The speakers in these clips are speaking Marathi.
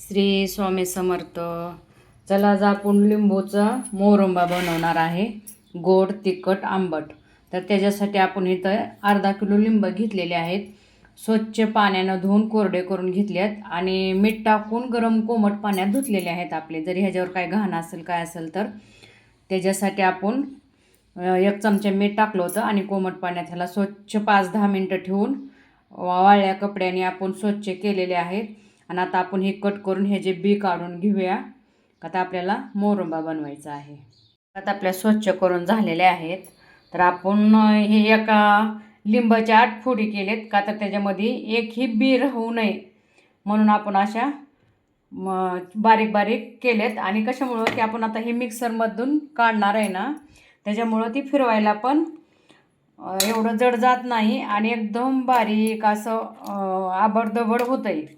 श्री स्वामी समर्थ. चला आज आपण लिंबूचा मोरंबा बनवणार आहे, गोड तिखट आंबट. तर त्याच्यासाठी आपण इथं अर्धा किलो लिंब घेतलेले आहेत. स्वच्छ पाण्यानं धुवून कोरडे करून घेतलेत आणि मीठ टाकून गरम कोमट पाण्यात धुतलेले आहेत आपले. जरी ह्याच्यावर काय घाण असेल काय असेल तर त्याच्यासाठी आपण 1 चमचा मीठ टाकलं होतं आणि कोमट पाण्यात ह्याला स्वच्छ 5-10 मिनटं ठेवून वाळल्या कपड्याने आपण स्वच्छ केलेले आहेत. आणि आता आपण हे कट करून ह्याचे बी काढून घेऊया. आता आपल्याला मोरंबा बनवायचा आहे. आता आपल्या स्वच्छ करून झालेले आहेत. तर आपण हे एका लिंबाच्या 8 फोडी केलेत का तर त्याच्यामध्ये एकही बी राहू नये म्हणून आपण अशा बारीक बारीक केलेत. आणि कशामुळं की आपण आता हे मिक्सरमधून काढणार आहे ना, त्याच्यामुळं ती फिरवायला पण एवढं जड जात नाही आणि एकदम बारीक असं आबडधबड होतं आहे.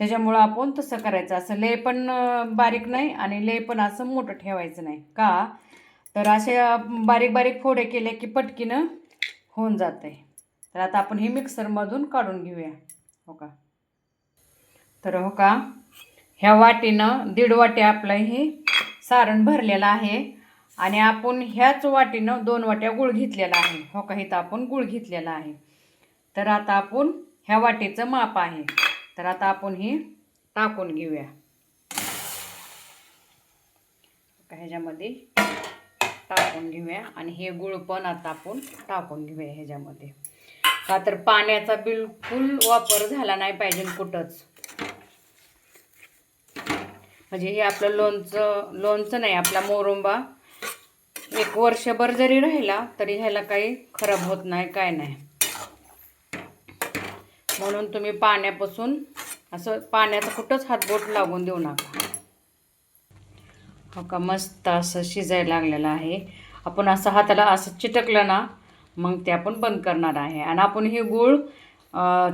त्याच्यामुळं आपण तसं करायचं. असं लय पण बारीक नाही आणि लय पण असं मोठं ठेवायचं नाही. का तर असे बारीक बारीक फोडे केले की पटकीनं होऊन जातं आहे. तर आता आपण हे मिक्सरमधून काढून घेऊया. हो का, तर हो का, ह्या वाटीनं 1.5 वाटी आपलं हे सारण भरलेलं आहे आणि आपण ह्याच वाटीनं 2 वाट्या गूळ घेतलेला आहे. हो का, इथं आपण गूळ घेतलेला आहे. तर आता आपण ह्या वाटीचं माप आहे. तर आता आपण हे टाकून घेऊया. ह्याच्यामध्ये टाकून घेऊया आणि हे गूळ पण आता आपण टाकून घेऊया ह्याच्यामध्ये. का तर पाण्याचा बिलकुल वापर झाला नाही पाहिजे कुठंच. म्हणजे हे आपलं लोणचं नाही, आपला मोरंबा 1 वर्षभर जरी राहिला तरी ह्याला काही खराब होत नाही, काय नाही. म्हणून तुम्ही पाण्यापासून असं पाण्याचं कुठंच हातबोट लागून देऊ नका. हो का, मस्त असं शिजायला लागलेलं आहे. आपण असं हाताला असं चिटकलं ना मग ते आपण बंद करणार आहे. आणि आपण हे गूळ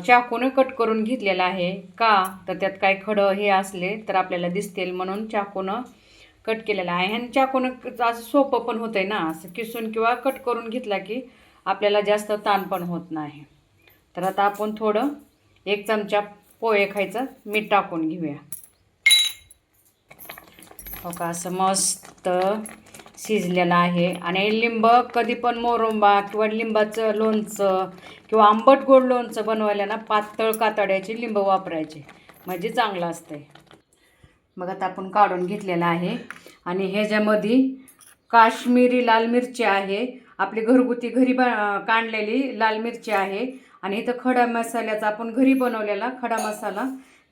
चाकूने कट करून घेतलेला आहे. का तर त्यात काय खडं हे असले तर आपल्याला दिसतील म्हणून चाकूनं कट केलेला आहे. आणि चाकूनं असं सोपं पण होतं आहे ना, असं किसून किंवा कट करून घेतला की आपल्याला जास्त ताण पण होत नाही. तर आता आपण थोडं 1 चमचा पोहे खायचं मीठ टाकून घेऊया. हो का, असं मस्त शिजलेलं आहे. आणि लिंब कधी पण मोरंबा किंवा लिंबाचं लोणचं किंवा आंबट गोड लोणचं बनवायला ना पातळ कातड्याची लिंब वापरायचे म्हणजे चांगलं असतं आहे. मग आता आपण काढून घेतलेलं आहे आणि ह्याच्यामध्ये काश्मीरी लाल मिरची आहे, आपली घरगुती घरी काढलेली लाल मिरची आहे. आणि इथं खडा मसाल्याचा आपण घरी बनवलेला खडा मसाला,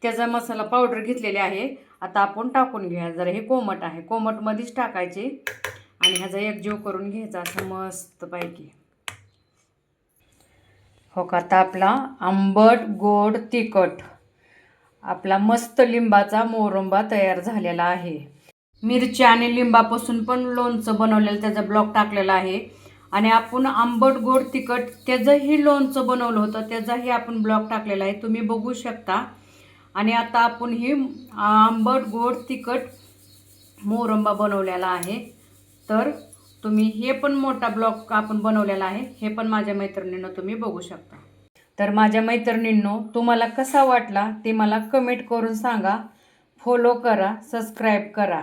त्याचा मसाला पावडर घेतलेली आहे. आता आपण टाकून घेऊया. जरा हे कोमट आहे, कोमटमध्येच टाकायचे आणि ह्याचा एकजीव करून घ्यायचा असं मस्तपैकी. हो का, आता आपला आंबट गोड तिखट आपला मस्त लिंबाचा मोरंबा तयार झालेला आहे. मिरची आणि लिंबापासून पण लोणचं बनवलेलं, त्याचा ब्लॉग टाकलेला आहे. आणि आपण आंबट गोड तिखट त्याचंही लोणचं बनवलं होतं, त्याचाही आपण ब्लॉग टाकलेला आहे, तुम्ही बघू शकता. आणि आता आपण ही आंबट गोड तिखट मोरंबा बनवलेला आहे. तर तुम्ही हे पण मोठा ब्लॉग आपण बनवलेला आहे, हे पण माझ्या मैत्रिणींनो तुम्ही बघू शकता. तर माझ्या मैत्रिणींनो तुम्हाला कसा वाटला ते मला कमेंट करून सांगा. फॉलो करा, सबस्क्राईब करा.